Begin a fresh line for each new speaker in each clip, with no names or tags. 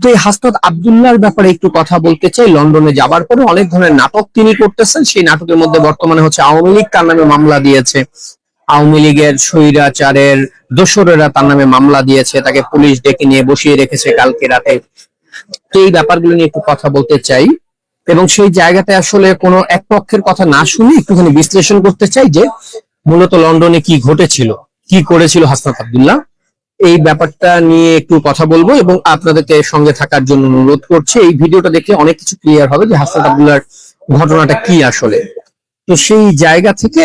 তো এই হাসনাত আব্দুল্লাহর ব্যাপারে একটু কথা বলতে চাই। লন্ডনে যাবার পরে অনেক ধরনের নাটক তিনি করতেছেন। সেই নাটকের মধ্যে বর্তমানে হচ্ছে আওয়ামী লীগ তার নামে মামলা দিয়েছে, আওয়ামী লীগের স্বৈরাচারের দোসরেরা তার নামে মামলা দিয়েছে, তাকে পুলিশ ডেকে নিয়ে বসিয়ে রেখেছে কালকে রাতে। তো এই ব্যাপারগুলো নিয়ে একটু কথা বলতে চাই এবং সেই জায়গাতে আসলে কোনো এক পক্ষের কথা না শুনে একটুখানি বিশ্লেষণ করতে চাই যে মূলত লন্ডনে কি ঘটেছিল, কি করেছিল হাসনাত আব্দুল্লাহ, এই ব্যাপারটা নিয়ে একটু কথা বলবো এবং আপনাদেরকে সঙ্গে থাকার জন্য অনুরোধ করছি। এই ভিডিওটা দেখলে অনেক কিছু ক্লিয়ার হবে যে হাসনাত আব্দুল্লাহর ঘটনাটা কি আসলে। তো সেই জায়গা থেকে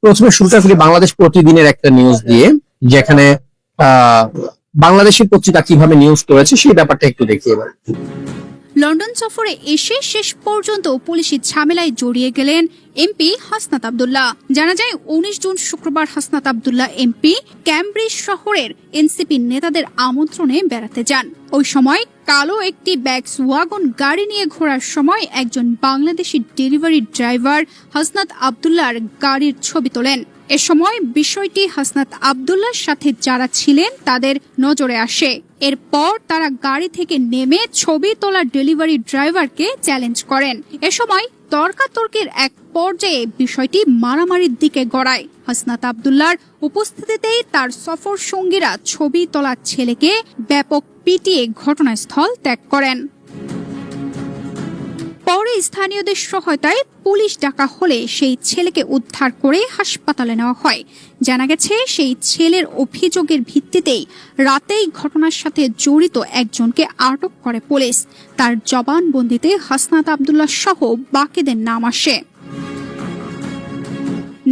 প্রথমে শুরুটা করি বাংলাদেশ প্রতিদিনের একটা নিউজ দিয়ে, যেখানে বাংলাদেশের পত্রিকা কিভাবে নিউজ করেছে সেই ব্যাপারটা একটু দেখি এবার।
লন্ডন সফরে এসে শেষ পর্যন্ত পুলিশি ঝামেলায় জড়িয়ে গেলেন এমপি হাসনাত আব্দুল্লাহ। জানা যায় 19 জুন শুক্রবার হাসনাত আব্দুল্লাহ এমপি ক্যামব্রিজ শহরের এনসিপি নেতাদের আমন্ত্রণে বেড়াতে যান। ওই সময় কালো একটি ব্যাগস ওয়াগন গাড়ি নিয়ে ঘোরার সময় একজন বাংলাদেশি ডেলিভারি ড্রাইভার হাসনাত আব্দুল্লাহর গাড়ির ছবি তোলেন। এ সময় বিষয়টি হাসনাত আব্দুল্লাহর সাথে যারা ছিলেন তাদের নজরে আসে। এরপর তারা গাড়ি থেকে নেমে ছবি তোলা ডেলিভারি ড্রাইভারকে চ্যালেঞ্জ করেন। এ সময় তর্কাতর্কির এক পর্যায়ে বিষয়টি মারামারির দিকে গড়ায়। হাসনাত আব্দুল্লাহর উপস্থিতিতেই তার সফর সঙ্গীরা ছবি তোলা ছেলেকে ব্যাপক পিটিয়ে ঘটনাস্থল ত্যাগ করেন। পরে স্থানীয়দের সহায়তায় পুলিশ ডাকা হলে সেই ছেলেকে উদ্ধার করে হাসপাতালে নেওয়া হয়। জানা গেছে সেই ছেলের অভিযোগের ভিত্তিতেই রাতেই ঘটনার সাথে জড়িত একজনকে আটক করে পুলিশ। তার জবানবন্দিতে হাসনাত আব্দুল্লাহ সহ বাকিদের নাম আসে।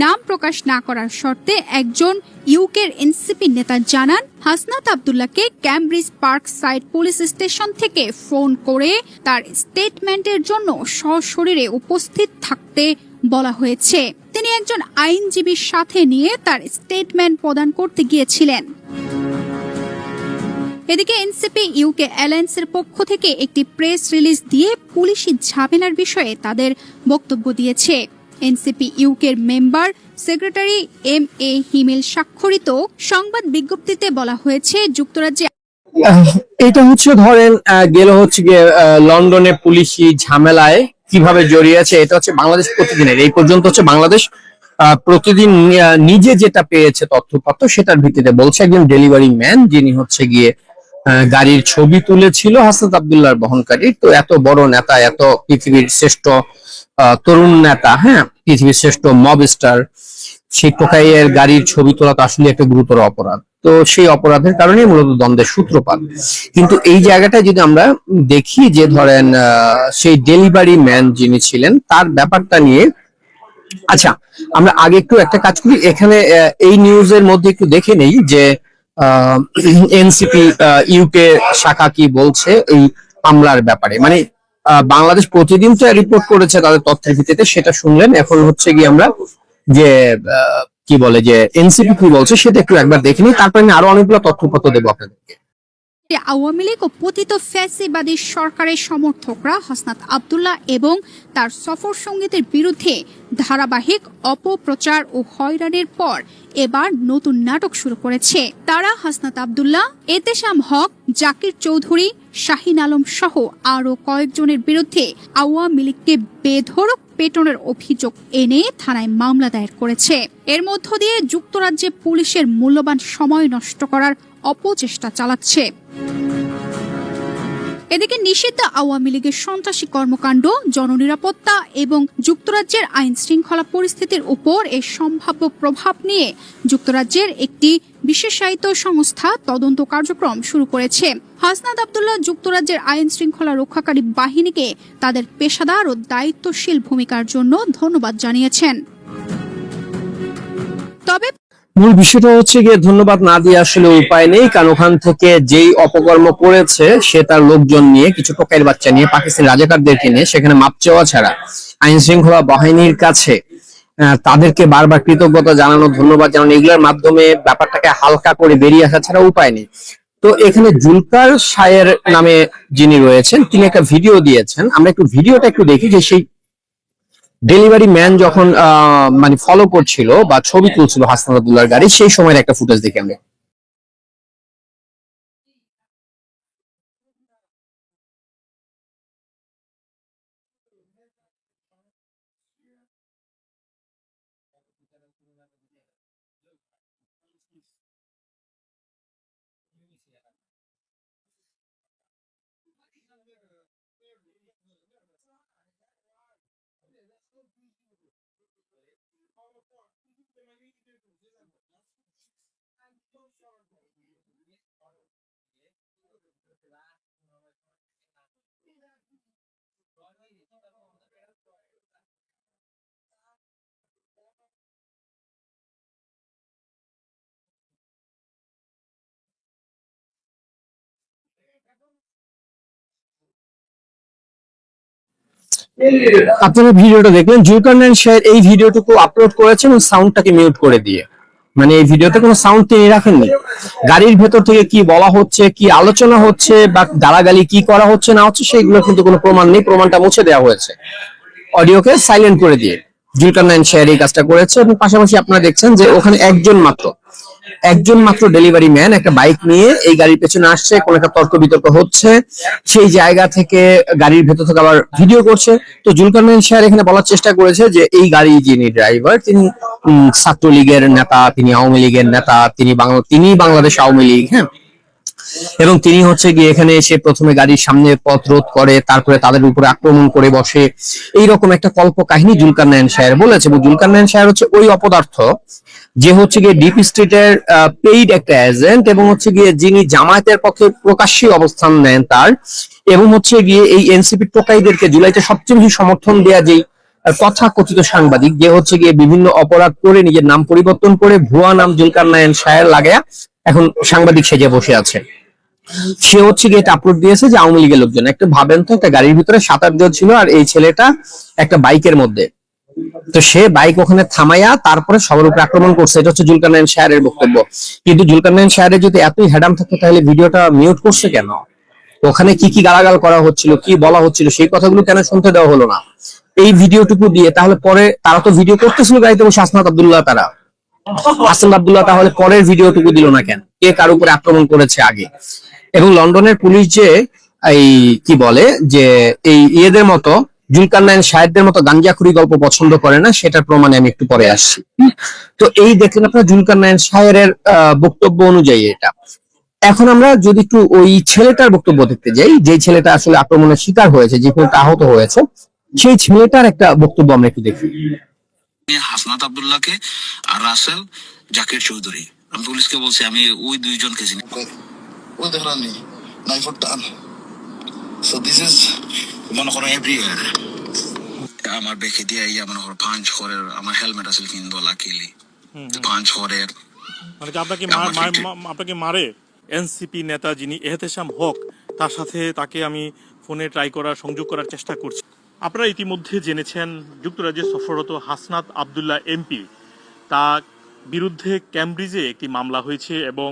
নাম প্রকাশ না করার শর্তে একজন ইউকের এনসিপি নেতা জানান, হাসনাত আব্দুল্লাহকে Cambridge park side police station থেকে ফোন করে তার স্টেটমেন্টের জন্য সশরীরে উপস্থিত থাকতে বলা হয়েছে। তিনি একজন আইনজীবীর সাথে নিয়ে তার স্টেটমেন্ট প্রদান করতে গিয়েছিলেন। এদিকে এনসিপি ইউকে অ্যালায়েন্সের পক্ষ থেকে একটি প্রেস রিলিজ দিয়ে পুলিশি ঝামেলার বিষয়ে তাদের বক্তব্য দিয়েছে। এনসিপি ইউকের মেম্বার সেক্রেটারি এম এ হিমেল স্বাক্ষরিত সংবাদ বিজ্ঞপ্তিতে বলা হয়েছে, যুক্তরাজ্যে
এটা হচ্ছে ধরেন গেল হচ্ছে গিয়ে লন্ডনে পুলিশি ঝামেলায় কিভাবে জড়িয়ে আছে, এটা হচ্ছে বাংলাদেশ প্রতিদিনের। এই পর্যন্ত হচ্ছে বাংলাদেশ প্রতিদিন নিজে যেটা পেয়েছে তথ্যপত্র সেটার ভিত্তিতে বলছে একজন ডেলিভারি ম্যান যিনি হচ্ছে গিয়ে গাড়ির ছবি তুলেছিল হাসনাত আব্দুল্লাহর বহনকারী। তো এত বড় নেতা, এত পৃথিবীর শ্রেষ্ঠ তরুণ নেতা, হ্যাঁ পৃথিবীর শ্রেষ্ঠ মব স্টার, সেই টোকাইয়ের গাড়ির ছবি তোলা তো আসলে একটা গুরুতর অপরাধ। তো সেই অপরাধের কারণে মূলত দ্বন্দ্বের সূত্রপাত। কিন্তু এই জায়গাটা যদি আমরা দেখি যে ধরেন সেই ডেলিভারি ম্যান যিনি ছিলেন তার ব্যাপারটা নিয়ে, আচ্ছা আমরা আগে একটু একটা কাজ করি, এখানে এই নিউজের মধ্যে একটু দেখে নেই যে এনসিপি ইউকে শাখা কি বলছে এই মামলার ব্যাপারে। মানে বাংলাদেশ প্রতিদিন তো রিপোর্ট করেছে তাদের তথ্যের ভিত্তিতে, সেটা শুনলেন। এখন হচ্ছে কি আমরা যে কি বলে যে এনসিপি কি বলছে সেটা একটু একবার দেখে নিই, তারপরে আমি আরো অনেকগুলো তথ্যপত্র দেবো আপনাদেরকে।
আওয়ামী লীগ ও পতিত ফ্যাসিবাদী সরকারের সমর্থকরা হাসনাত আব্দুল্লাহ এবং তার সফর সঙ্গীদের বিরুদ্ধে ধারাবাহিক অপপ্রচার ও হয়রানির পর এবার নতুন নাটক শুরু করেছে। তারা হাসনাত আব্দুল্লাহ, এতেশাম হক, জাকির চৌধুরী, শাহিন আলম সহ আরো কয়েকজনের বিরুদ্ধে আওয়ামী লীগকে বেধড়ক পেটনের অভিযোগ এনে থানায় মামলা দায়ের করেছে। এর মধ্য দিয়ে যুক্তরাজ্যে পুলিশের মূল্যবান সময় নষ্ট করার অপচেষ্টা চালাচ্ছে। এদিকে নিষিদ্ধ আওয়ামী লীগের সন্ত্রাসী কর্মকাণ্ড, জননিরাপত্তা এবং যুক্তরাজ্যের আইন শৃঙ্খলা পরিস্থিতির উপর এর সম্ভাব্য প্রভাব নিয়ে যুক্তরাজ্যের একটি বিশেষায়িত সংস্থা তদন্ত কার্যক্রম শুরু করেছে। হাসনাত আব্দুল্লাহ যুক্তরাজ্যের আইন শৃঙ্খলা রক্ষাকারী বাহিনীকে তাদের পেশাদার ও দায়িত্বশীল ভূমিকার জন্য ধন্যবাদ জানিয়েছেন। তবে
মূল বিষয়টা হচ্ছে গিয়ে ধন্যবাদ না দিয়ে আসলে উপায় নেই, কারণ ওখান থেকে যেই অপকর্ম করেছে সে তার লোকজন নিয়ে, কিছু টোকাইয়ের বাচ্চা নিয়ে, পাকিস্তানি রাজাকারদেরকে নিয়ে সেখানে মাপ চাওয়া ছাড়া আইন শৃঙ্খলা বাহিনীর কাছে তাদেরকে বারবার কৃতজ্ঞতা জানানো, ধন্যবাদ জানানো, এগুলোর মাধ্যমে ব্যাপারটাকে হালকা করে বেরিয়ে আসা ছাড়া উপায় নেই। তো এখানে জুলকার শায়ের নামে যিনি রয়েছেন তিনি একটা ভিডিও দিয়েছেন, আমরা একটু ভিডিওটা একটু দেখি যে সেই ডেলিভারি ম্যান যখন মানে ফলো করছিল বা ছবি তুলছিল হাসনাত আব্দুল্লাহর গাড়ি, সেই সময়ের একটা ফুটেজ দেখি আমরা। আপনারা ভিডিওটা দেখলেন, জুলকারনাইন সাহেব এই ভিডিওটুকু আপলোড করেছেন এবং সাউন্ডটাকে মিউট করে দিয়ে। মানে এই ভিডিওতে কোনো সাউন্ড তিনি রাখেননি। গাড়ির ভেতর থেকে কি বলা হচ্ছে, কি আলোচনা হচ্ছে বা গালাগালি কি করা হচ্ছে না হচ্ছে সেগুলো কিন্তু কোনো প্রমাণ নেই, প্রমাণটা মুছে দেওয়া হয়েছে অডিওকে সাইলেন্ট করে দিয়ে। জুলকারনাইন সাহেব এই কাজটা করেছে এবং পাশাপাশি আপনারা দেখছেন যে ওখানে একজন মাত্র ডেলিভারি ম্যান একটা বাইক নিয়ে এই গাড়ির পেছনে আসছে, কোন একটা তর্ক বিতর্ক হচ্ছে, সেই জায়গা থেকে গাড়ির ভেতর থেকে আবার ভিডিও করছে। তো জুলকারনাইন সাহেব এখানে বলার চেষ্টা করেছে যে এই গাড়ি যিনি ড্রাইভার তিনি ছাত্রলীগের নেতা, তিনি আওয়ামী লীগের নেতা, তিনি বাংলাদেশ আওয়ামী লীগ, হ্যাঁ, এবং তিনি হচ্ছে গিয়ে এখানে এসে প্রথমে গাড়ির সামনে পথ রোধ করে, তারপরে তাদের উপরে আক্রমণ করে বসে, এইরকম একটা কল্প কাহিনী জুলকারনাইন সাহেব বলেছে। এবং জুলকারনাইন সাহেব হচ্ছে ওই অপদার্থ যে হচ্ছে গিয়ে ডিপি স্ট্রিটের পেইড একটা এজেন্ট এবং হচ্ছে গিয়ে যিনি জামায়াতের পক্ষে প্রকাশ্যে অবস্থান নেন তার, এবং হচ্ছে গিয়ে এই এনসিপি টোকাইদেরকে জুলাইতে সবচেয়ে বেশি সমর্থন দেয়া যেই তথা কথিত সাংবাদিক, যে হচ্ছে গিয়ে বিভিন্ন অপরাধ করে নিজের নাম পরিবর্তন করে ভুয়া নাম জুলকারনাইন সাহেব লাগায়া এখন সাংবাদিক সেজে বসে আছে। সে হচ্ছে গিয়ে এটা আপলোড দিয়েছে যে আওয়ামী লীগের লোকজন। একটু ভাবেন তো, একটা গাড়ির ভিতরে 7-8 জন ছিল আর এই ছেলেটা একটা বাইকের মধ্যে, তো সে বাইক ওখানে থামাইয়া তারপরে সবার উপরে আক্রমণ করছে। এটা হচ্ছে জুলকারনাইন সাহেবের বক্তব্য। কিন্তু জুলকারনাইন সাহেবের যদি এতই হ্যাডাম থাকতো তাহলে ভিডিওটা মিউট করছে কেন? ওখানে কি কি গালাগাল করা হচ্ছিল, কি বলা হচ্ছিল, সেই কথাগুলো কেন শুনতে দেওয়া হলো না এই ভিডিওটুকু দিয়ে? তাহলে পরে তারা তো ভিডিও করতেছিল গাড়িতে বসে, হাসনাত আব্দুল্লাহ তাহলে পরের ভিডিওটুকু দিল না কেন? কে কার উপরে আক্রমণ করেছে আগে? এবং লন্ডনের পুলিশ যে এই কি বলে যে এই ইয়েদের মতো জুলকারনাইন সাহেবদের মতো গাঞ্জাখুরি গল্প পছন্দ করে না, সেটার প্রমাণে আমি একটু পরে আসছি। তো এই দেখলেন আপনার জুলকারনাইন সাহেবের বক্তব্য অনুযায়ী এটা। এখন আমরা যদি একটু ওই ছেলেটার বক্তব্য দেখতে যাই, যে ছেলেটা আসলে আক্রমণের শিকার হয়েছে, যে ছেলেটা আহত হয়েছে, সেই ছেলেটার একটা বক্তব্য আমরা একটু দেখি।
হাসনাত আব্দুল্লাহকে আর রাসেল জাকির চৌধুরী, আমি পুলিশকে বলছি আমি ওই দুইজনকে চিনি। ওই দেখলামনি নাইফর টান। সো দিস ইজ মনে করো এভরিওয়্যার। আমার বেঁকে দিয়ে ইয়া মনে করো পাঞ্চ করে, আমার হেলমেট আছে কিন্তু লাকিলি পাঞ্চ করে।
মানে কি আপনাকে মারে এনসিপি নেতা যিনি এহতেশাম হক, তার সাথে তাকে আমি ফোনে ট্রাই করার সংযোগ করার চেষ্টা করছি। আপনারা ইতিমধ্যে জেনেছেন যুক্তরাজ্যে সফররত হাসনাত আব্দুল্লাহ এমপি, তার বিরুদ্ধে ক্যামব্রিজে একটি মামলা হয়েছে এবং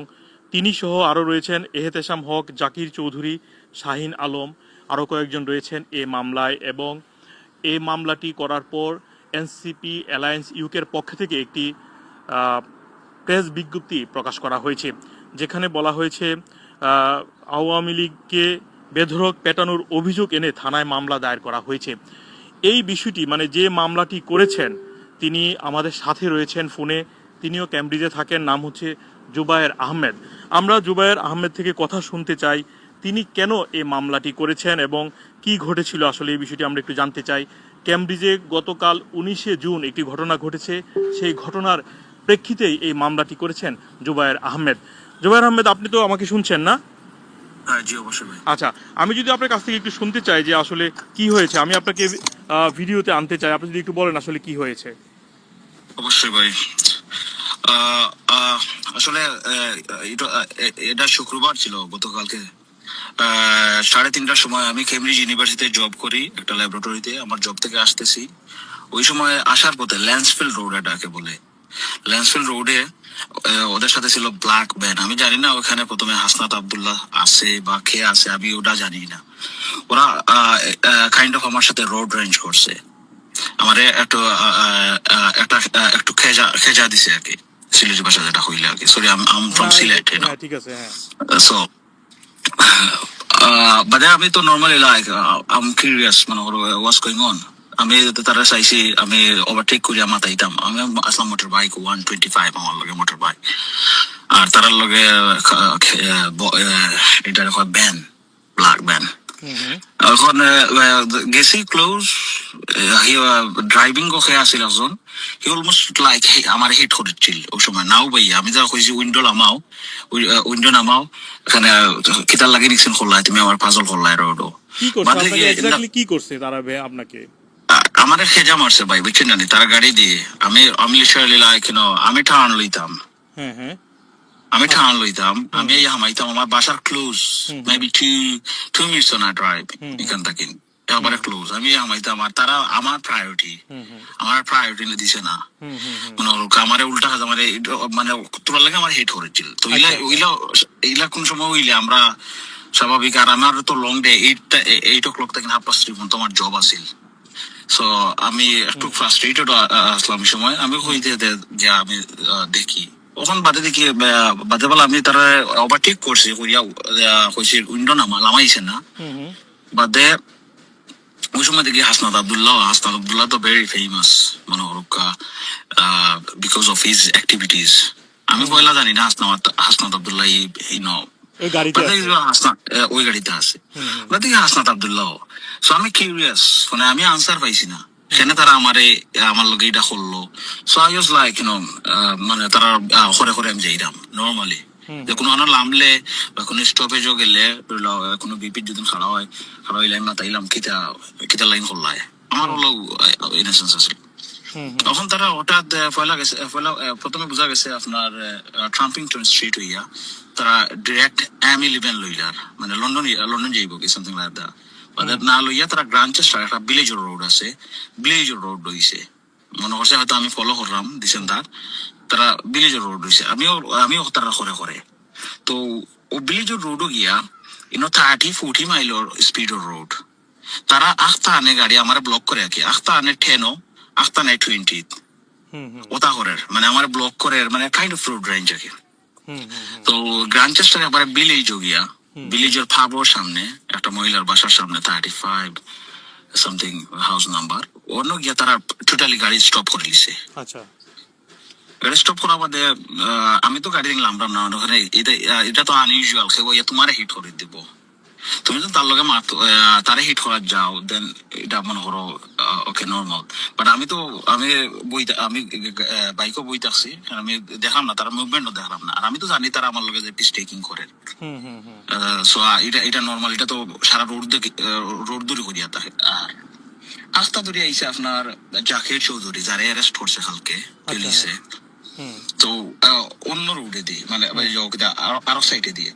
তিনি সহ আরও রয়েছেন এহতেশাম হক, জাকির চৌধুরী, শাহিন আলম, আরও কয়েকজন রয়েছেন এ মামলায়। এবং এই মামলাটি করার পর এনসিপি অ্যালায়েন্স ইউকের পক্ষ থেকে একটি প্রেস বিজ্ঞপ্তি প্রকাশ করা হয়েছে, যেখানে বলা হয়েছে আওয়ামী লীগকে বেধড়ক পেটানোর অভিযোগ এনে থানায় মামলা দায়ের করা হয়েছে। এই বিষয়টি মানে যে মামলাটি করেছেন তিনি আমাদের সাথে রয়েছেন ফোনে, তিনিও ক্যামব্রিজে থাকেন, নাম হচ্ছে জুবায়ের আহমেদ। আমরা জুবায়ের আহমেদ থেকে কথা শুনতে চাই, তিনি কেন এই মামলাটি করেছেন এবং কি ঘটেছিল আসলে এই বিষয়টি আমরা একটু জানতে চাই। ক্যামব্রিজে গতকাল 19শে জুন একটি ঘটনা ঘটেছে, সেই ঘটনার প্রেক্ষিতেই এই মামলাটি করেছেন জুবায়ের আহমেদ। জুবায়ের আহমেদ, আপনি তো আমাকে শুনছেন না?
জি অবশ্যই ভাই।
আচ্ছা, আমি যদি আপনার কাছ থেকে একটু শুনতে চাই যে আসলে কি হয়েছে, আমি আপনাকে ভিডিওতে আনতে চাই, আপনি যদি একটু বলেন আসলে কি হয়েছে।
অবশ্যই ভাই। আসলে এটা শুক্রবার ছিল, গতকালকে 3:30টার সময় আমি কেমব্রিজ ইউনিভার্সিটিতে জব করি একটা ল্যাবরেটরিতে। আমার জব থেকে আসতেছি, ওই সময় আসার পথে ল্যান্সফিল্ড রোড, এটাকে বলে ল্যান্সফিল্ড রোডে ওদের সাথে ছিল ব্ল্যাক ব্যান। আমি জানি না ওখানে প্রথমে হাসনাত আব্দুল্লাহ আছে বা কে আছে, আমি ওটা জানি না। ওরা কাইন্ড অফ আমার সাথে রোড রেঞ্জ করছে, আমারে একটু খেজা দিছে আর কি, সিলেটি ভাষা যেটা হইলে আর কি। সরি, আম ফ্রম সিলেট,
ঠিক আছে, হ্যাঁ।
সো বাট আমি তো নর্মালি লাইক আম কিউরিয়াস মানে হোয়াটস গোয়িং অন। আমি তারা চাইছি আমি ওভারটেক করি মাথাইতাম। আমি আসলাম মোটর বাইক 125 আমার লগে মোটর বাইক, আর তার লগে এটা ব্যান, ব্ল্যাক ব্যান। এখন গেছি ক্লোজ ড্রাইভিং কে আছিল একজন, হি অলমোস্ট লাইক আমার হিট করেছিল ওই সময়। নাও ভাইয়া আমি যা কইছি উইন্ডো নামাও এখানে কিতার লাগে নিছেন খোল্লায়, তুমি আমার পাজল খোল্লায় রোডো
কি করছে আপনাকে, এক্স্যাক্টলি কি করছে তারা আপনাকে?
আমার খেজা মারছে ভাই, বুঝছেন না, তারা গাড়ি দিয়ে আমি লিটারালি লাইক আমি টার্ন লইতাম,
হ্যাঁ হ্যাঁ
আমি হামাইতাম আমার বাসার close maybe 2 minutes on drive এখান থেকে একেবারে ক্লোজ, আমি হামাইতাম। আর তারা আমার প্রায়োরিটি দিছে না, মানে আমার উল্টা কাজ আমার মানে তোর লাগে আমার হেট করেছিল। তো এইলা কোন সময় হইলে আমরা স্বাভাবিক। আর আমার তো লং ডে 8 o'clock থেকে 3:30 পর্যন্ত আমার জব আছিল। সো আমি একটু ফ্রাস্ট্রেটেড আসলাম সময়, আমি হইতে যে আমি দেখি ওখান বাদে দেখি বাদে বেলা আমি তারা ওভারটেক করছি কইছি উইন্ডো নামাইছে না বাদে। ওই সময় দেখি হাসনাত আব্দুল্লাহ তো ভেরি ফেমাস মানে বিকজ অফ হিজ অ্যাক্টিভিটিস। আমি পয়লা জানি না হাসনাত আব্দুল্লাহ ওই গাড়িতে আছে, দেখি হাসনাত আব্দুল্লাহ। সো আমি কিউরিয়াস, মানে আমি আনসার পাইছি না, সেখানে তারা আমার লগে এটা করলো। সো আই ওয়াজ লাইক মানে তারা করে আমি যাইতাম নর্মালি, যে কোনো নামলে বা কোনো স্টপেজও গেলে কোনো বিপির যদি খাড়া হইলে আমি তাইলাম কিতা লাইন করলায়, আমার হলো ইনোসেন্স আছে। তখন তারা হঠাৎ প্রথমে বোঝা গেছে আপনার ট্রাম্পিংটন স্ট্রিট হইয়া তারা ডিরেক্ট M11 লইলার, মানে লন্ডন যাইব কি সামথিং লাইক দ্যাট। না লইয়া তারা গ্রানচেস্টার একটা ভিলেজর রোড আছে, ভিলেজর রোড লইছে, মনে করছে হয়তো আমি ফলো করলাম দিছেন তারা ভিলেজর রোড লইছে। আমিও তারা করে তো ও ভিলেজর রোডও গিয়া 30-40 মাইলর স্পিডর রোড। তারা আখতা আনে গাড়ি আমার ব্লক করে রাখি, আখতা আনে 10 আখতা নাই 20 ওটা করে, মানে আমার ব্লক করে, মানে কাইন্ড অফ রোড রেঞ্জ আর কি। তো গ্রানচেস্টার একবারে ভিলেজ গিয়া ভিলেজের ফাবর সামনে একটা মহিলার বাসার সামনে 35 সামথিং হাউস নাম্বার অন্য গিয়া তারা টোটালি গাড়ি স্টপ করে দিছে।
আচ্ছা,
গাড়ি স্টপ করার বাদে আমি তো গাড়ি দেখলাম না ওখানে, এটা তো আনইউজুয়াল, সে তোমারে হিট করে দিব, তুমি তো তার লগে তারে হিট করার যাও দেন এটা মনে করো ওকে নর্মাল। বাট আমি বাইকও বই থাকছি, আমি দেখলাম না তারা মুভমেন্টও দেখলাম না, আর আমি তো জানি তারা আমার লগে যে পিস টেকিং করে। সো এটা নর্মাল, এটা তো সারা রোড দূরে করিয়া থাকে। আর আস্তা দূরে আইসে আপনার জাকির চৌধুরী যারা অ্যারেস্ট করছে কালকে পুলিশে, তো অন্য রোডে দিয়ে মানে আরো সাইডে দিয়ে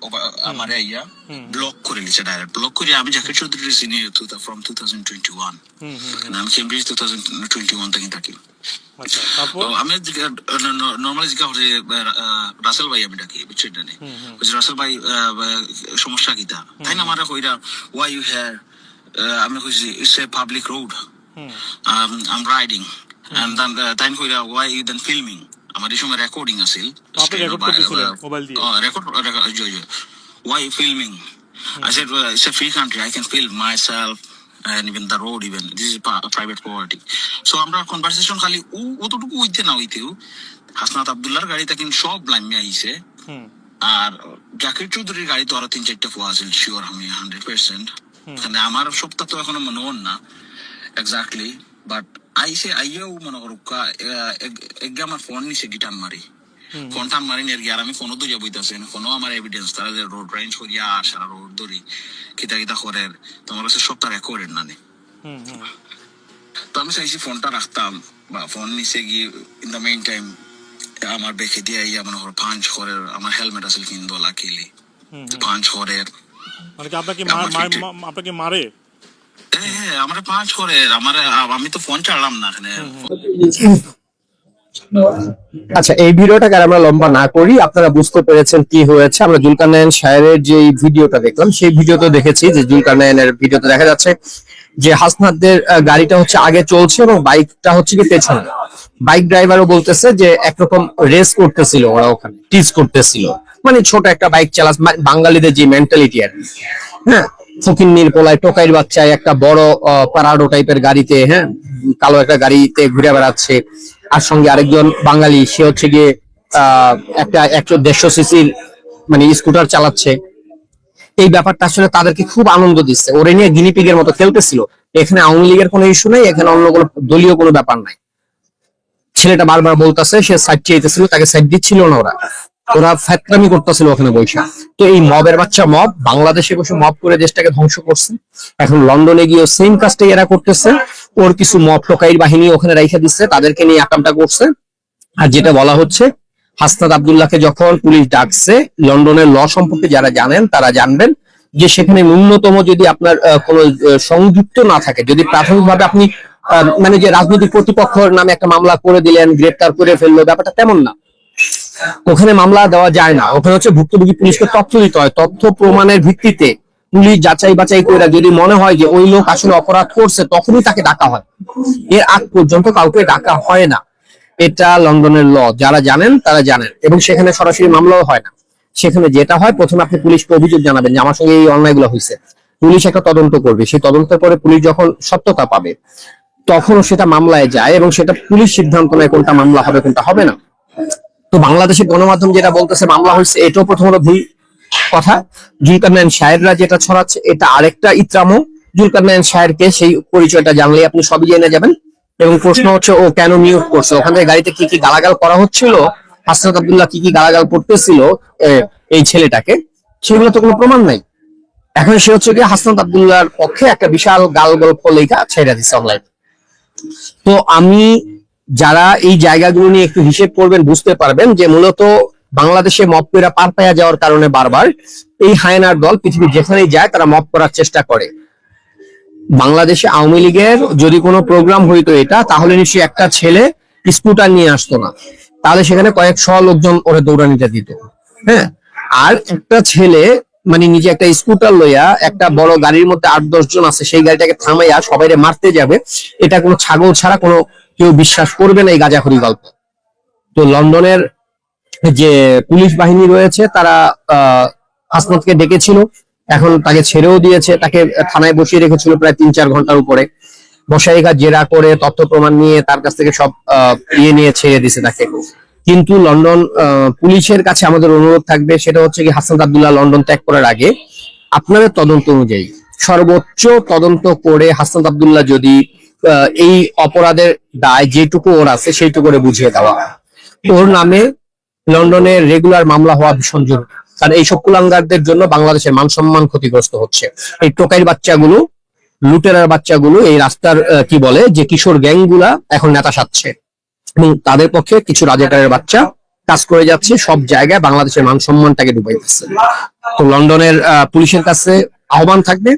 আমার আইয়া ব্লক করে নিচ্ছে, ডাইরেক্ট ব্লক করে। আমি জাকির চৌধুরী চিনি ফ্রম 2021, আমি কেমব্রিজ 2021 থেকে থাকি। আমি নর্মালি জিজ্ঞাসা করছি রাসেল ভাই, আমি ডাকি বুঝছেন না, রাসেল ভাই সমস্যা কিতা, তাই না? আমার কইরা ওয়াই ইউ হেয়ার, আমি কইছি it's a public road, I am riding, and then তাই কইরা ওয়াই ইউ দেন ফিল্মিং। আমার এই সময় রেকর্ডিং আছিল, why you filming? I said, well, it's a free country, I can film myself and even the road, even this is a private property. So আমরা conversation খালি অতটুকু হইতে না হইতেও হাসনাত আব্দুল্লাহর গাড়িতে কিন্তু সব লাইমে আইছে, আর জাকির চৌধুরীর গাড়ি তো আরো 3-4টা ফোয়া আছিল শিওর, আমি 100%। মানে আমার সবটা তো এখনো মনে হন না এক্স্যাক্টলি, বাট আইয়াও মনে করো আমার ফোন নিছে গিটার মারি, ফোন টান মারি নিয়ে আর আমি ফোনও দূরিয়া বইতেছি, ফোনও আমার এভিডেন্স তারা যে রোড রেঞ্জ করিয়া সারা রোড ধরি কিতা করে তোমার কাছে সবটা রেকর্ডেড না নেই। তো আমি চাইছি ফোনটা রাখতাম, বা ফোন নিচে গিয়ে ইন দ্য মেইন টাইম আমার বেঁকে দিয়ে ইয়া মনে করো পাঞ্চ করে, আমার হেলমেট আছে কিন্তু লাকিলি পাঞ্চ করে,
আপনাকে মারে,
হ্যাঁ আমার পাঁচ করে, আমি তো ফোন চালাম না এখানে।
আচ্ছা, এই ভিডিওটাকে আমরা লম্বা না করি, আপনারা বুঝতে পেরেছেন কি হয়েছে। আমরা জুলকারনাইন সাহেবের যে ভিডিওটা দেখলাম, সেই ভিডিওতে দেখেছি যে জুলকারনাইনের ভিডিওতে দেখা যাচ্ছে যে হাসনাতদের গাড়িটা হচ্ছে আগে চলছে এবং বাইকটা হচ্ছে কি পেছনে। বাইক ড্রাইভারও বলতেছে যে একরকম রেস করতেছিল, ওরা ওখানে টিজ করতেছিল, মানে ছোট একটা বাইক চালাস, বাঙালিদের যে মেন্টালিটি আর কি, হ্যাঁ, ফকিন্নির পোলায় টোকাইর বাচ্চায় একটা বড় পারাডো টাইপের গাড়িতে, হ্যাঁ, কালো একটা গাড়িতে ঘুরে বেড়াচ্ছে, আর সঙ্গে আরেকজন বাঙালি, সে হচ্ছে গিয়ে একটা 150 সিসির মানে স্কুটার চালাচ্ছে। এই ব্যাপারটা আসলে তাদেরকে খুব আনন্দ দিচ্ছে, ওরে নিয়ে গিনিপিগের মতো খেলতেছিল। এখানে আওয়ামী লীগের কোনো ইস্যু নাই, এখানে অন্য কোনো দলীয় কোনো ব্যাপার নাই। ছেলেটা বারবার বলতেছে সে সাইড চাইতেছিল, তাকে সাইড দিচ্ছিল না, ওরা ফ্যাক্টরামি করতেছিল ওখানে বৈশা। তো এই মবের বাচ্চা মব বাংলাদেশে বসে মব করে দেশটাকে ধ্বংস করছে, এখন লন্ডনে গিয়ে সেম কাজটাই এরা করতেছে। ওর কিছু মব টোকাইর বাহিনী ওখানে রাইখা দিচ্ছে, তাদেরকে নিয়ে আকামটা করছে। আর যেটা বলা হচ্ছে, হাসনাত আব্দুল্লাহকে যখন পুলিশ ডাকছে, লন্ডনের ল সম্পর্কে যারা জানেন তারা জানবেন যে সেখানে ন্যূনতম যদি আপনার কোনো সংযুক্ত না থাকে, যদি প্রাথমিকভাবে আপনি মানে যে রাজনৈতিক প্রতিপক্ষের নামে একটা মামলা করে দিলেন, গ্রেপ্তার করে ফেললো, ব্যাপারটা তেমন না। ওখানে মামলা দেওয়া যায় না, ওখানে হচ্ছে ভুক্তভোগী পুলিশকে তথ্য দিতে হয়, তথ্য প্রমাণের ভিত্তিতে পুলিশ যাচাই বাছাই করে যদি মনে হয় যে ওই লোক আসলে অপরাধ করছে, তখনই তাকে ডাকা হয়। এর আগ পর্যন্ত কাউকে ডাকা হয় না। এটা লন্ডনের ল, যারা জানেন তারা জানেন। এবং সেখানে সরাসরি মামলাও হয় না, সেখানে যেটা হয়, প্রথমে আপনি পুলিশকে অভিযোগ জানাবেন যে আমার সঙ্গে এই অন্যায়গুলো হয়েছে, পুলিশ একটা তদন্ত করবে, সেই তদন্তের পরে পুলিশ যখন সত্যতা পাবে তখন সেটা মামলায় যায়, এবং সেটা পুলিশ সিদ্ধান্ত নেয় কোনটা মামলা হবে কোনটা হবে না। তো বাংলাদেশের গণমাধ্যম যেটা বলতেছে মামলা হয়েছে, এটাও প্রথমত ভুল কথা। জুলকারনাইন শাহেররা যেটা ছড়াচ্ছে, এটা আরেকটা ইত্রামো। জুলকারনাইন শাহেরকে সেই পরিচয়টা জানলে আপনি সবই জেনে যাবেন। এবং প্রশ্ন হচ্ছে ও কেন নিয়োগ করছে, ওখান থেকে গাড়িতে কি কি গালাগাল করা হচ্ছিল, হাসনাত আব্দুল্লাহ কি কি গালাগাল করতেছিল এই ছেলেটাকে, সেগুলো তো কোনো প্রমাণ নাই। এখন সে হচ্ছে কি হাসনাত আব্দুল্লাহর পক্ষে একটা বিশাল গাল গল্প লেখা ছেড়ে দিচ্ছে অনলাইন। তো আমি যারা এই জায়গাগুলো নিয়ে একটু হিসেব করবেন বুঝতে পারবেন যে মূলত বাংলাদেশে মব কইরা পার পাইয়া যাওয়ার কারণে বারবার এই হায়নার দল পৃথিবীর যেখানেই যায় তারা মব করার চেষ্টা করে। বাংলাদেশে আওয়ামী লীগের যদি কোনো প্রোগ্রাম হইতো এটা, তাহলে নিশ্চয়ই একটা ছেলে স্কুটার নিয়ে আসতো না, তাহলে সেখানে কয়েকশো লোকজন ওরা দৌড়ানিটা দিত। হ্যাঁ, আর একটা ছেলে মানে নিজে একটা স্কুটার লইয়া একটা বড় গাড়ির মধ্যে 8-10 জন আছে, সেই গাড়িটাকে থামাইয়া সবাইরে মারতে যাবে, এটা কোনো ছাগল ছাড়া কোনো কেউ বিশ্বাস করবে না এই গাঁজাখড়ি গল্প। তো লন্ডনের যে পুলিশ বাহিনী রয়েছে তারা হাসনাতকে ডেকেছিল, এখন তাকে ছেড়েও দিয়েছে, তাকে থানায় বসিয়ে রেখেছিল প্রায় 3-4 ঘন্টার উপরে, বসাইঘাট জেরা করে তথ্য প্রমাণ নিয়ে তার কাছ থেকে সব নিয়ে ছেড়ে দিছে তাকে। কিন্তু লন্ডন পুলিশের কাছে আমাদের অনুরোধ থাকবে, সেটা হচ্ছে কি হাসনাত আব্দুল্লাহ লন্ডন ত্যাগ করার আগে আপনাদের তদন্ত অনুযায়ী সর্বোচ্চ তদন্ত করে হাসনাত আব্দুল্লাহ যদি এই অপরাধের দায় যেটুকু ওর আছে সেইটুকু করে বুঝিয়ে দেওয়া, ওর নামে লন্ডনে রেগুলার মামলা হওয়া ভীষণ জরুরি। কারণ এইসব কুলাঙ্গারদের জন্য বাংলাদেশের মান সম্মান ক্ষতিগ্রস্ত হচ্ছে। এই টোকাইয়ের বাচ্চাগুলো, লুটেরার বাচ্চাগুলো এই রাস্তার কি বলে যে কিশোর গ্যাং গুলা এখন নেতা সাজছে, এবং তাদের পক্ষে কিছু রাজাকারের বাচ্চা কাজ করে যাচ্ছে, সব জায়গায় বাংলাদেশের মান সম্মানটাকে ডুবাই দিচ্ছে। তো লন্ডনের পুলিশের কাছে আহ্বান থাকবে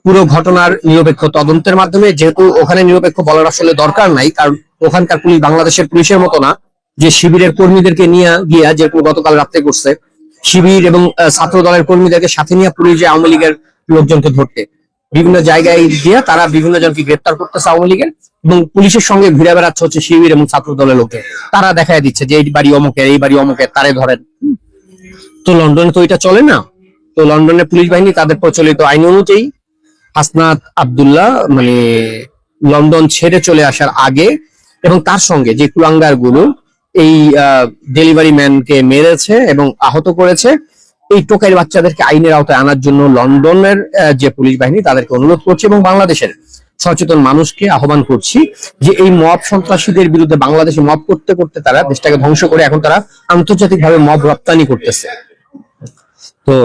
পুরো ঘটনার নিরপেক্ষ তদন্তের মাধ্যমে, যেহেতু ওখানে নিরপেক্ষ বলার আসলে দরকার নাই, কারণ ওখানকার পুলিশ বাংলাদেশের পুলিশের মতো না যে শিবিরের কর্মীদেরকে নিয়ে গিয়া, যেরকম গতকাল রাত্রে করছে, শিবির এবং ছাত্র দলের কর্মীদেরকে সাথে নিয়ে পুলিশ যে আওয়ামী লীগের লোকজনকে ধরতে বিভিন্ন জায়গায় গিয়ে তারা বিভিন্ন জনকে গ্রেপ্তার করতেছে আওয়ামী লীগের, এবং পুলিশের সঙ্গে ঘুরে বেড়াচ্ছে হচ্ছে শিবির এবং ছাত্র দলের লোকে, তারা দেখায় দিচ্ছে যে এই বাড়ি অমুকের, এই বাড়ি অমুকের, তারে ধরেন। তো লন্ডনে তো এটা চলে না। তো লন্ডনের পুলিশ বাহিনী তাদের প্রচলিত আইন অনুযায়ী হাসনাত আব্দুল্লাহ মানে লন্ডন ছেড়ে চলে আসার আগে, এবং তার সঙ্গে যে কুলাঙ্গার গুলো এই ডেলিভারি ম্যানকে মেরেছে এবং আহত করেছে, এই টোকাইয়ের বাচ্চাদেরকে আইনের আওতায় আনার জন্য লন্ডনের যে পুলিশ বাহিনী তাদেরকে অনুরোধ করছে, এবং বাংলাদেশের সচেতন মানুষকে আহ্বান করছি যে এই মব সন্ত্রাসীদের বিরুদ্ধে বাংলাদেশে মব করতে করতে তারা দেশটাকে ধ্বংস করে এখন তারা আন্তর্জাতিকভাবে মব রপ্তানি করতেছে। তো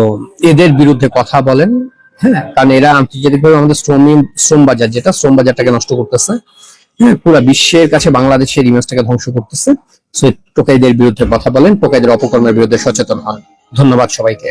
এদের বিরুদ্ধে কথা বলেন। হ্যাঁ, কারণ এরা আন্তর্জাতিকভাবে আমাদের শ্রম বাজার, যেটা শ্রম বাজারটাকে নষ্ট করতেছে। হ্যাঁ, পুরো বিশ্বের কাছে বাংলাদেশের ইমেজটাকে ধ্বংস করতেছে। টোকাইদের বিরুদ্ধে কথা বলেন, টোকাইদের অপকর্মের বিরুদ্ধে সচেতন হন। ধন্যবাদ সবাইকে।